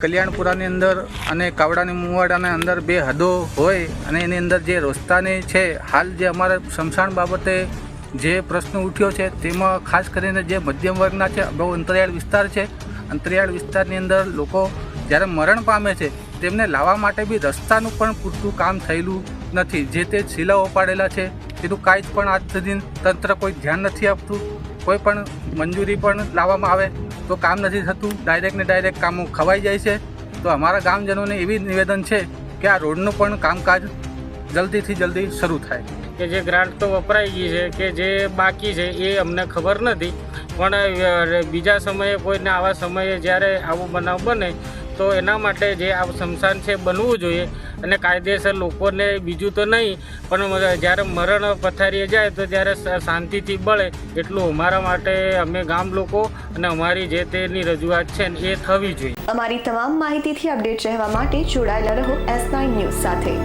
કલ્યાણપુરાની અંદર અને કાવડાની મુવાડાની અંદર બે હદો હોય અને એની અંદર જે રસ્તાની છે હાલ જે અમારા સ્મશાન બાબતે જે પ્રશ્ન ઉઠ્યો છે તેમાં ખાસ કરીને જે મધ્યમ વર્ગના છે બહુ અંતરિયાળ વિસ્તાર છે. અંતરિયાળ વિસ્તારની અંદર લોકો જ્યારે મરણ પામે છે તેમને લાવવા માટે બી રસ્તાનું પણ પૂરતું કામ થયેલું નથી. જે તે શિલાઓ પાડેલા છે તેનું કાંઈ જ પણ આજ સુધી તંત્ર કોઈ ધ્યાન નથી આપતું. કોઈ પણ મંજૂરી પણ લાવવામાં આવે તો કામ નથી થતું. ડાયરેક્ટ ને ડાયરેક્ટ કામો ખવાઈ જાય છે. તો અમારા ગામજનોને એવી નિવેદન છે કે આ રોડનું પણ કામકાજ જલ્દીથી જલ્દી શરૂ થાય. કે જે ગ્રાન્ટ તો વપરાઈ ગઈ છે કે જે બાકી છે એ અમને ખબર નથી, પણ બીજા સમયે કોઈને આવા સમયે જ્યારે આવો બનાવ બને તો એના માટે જે આ સ્મશાન છે બનવું જોઈએ અને કાયદેસર લોકોને બીજું તો નહીં પણ જ્યારે મરણ પથારીએ જાય તો ત્યારે શાંતિથી બળે એટલું અમારા માટે અમે ગામ લોકો અને અમારી જે તેની રજૂઆત છે ને એ થવી જોઈએ. અમારી તમામ માહિતીથી અપડેટ રહેવા માટે જોડાયેલા રહો S9 ન્યૂઝ સાથે.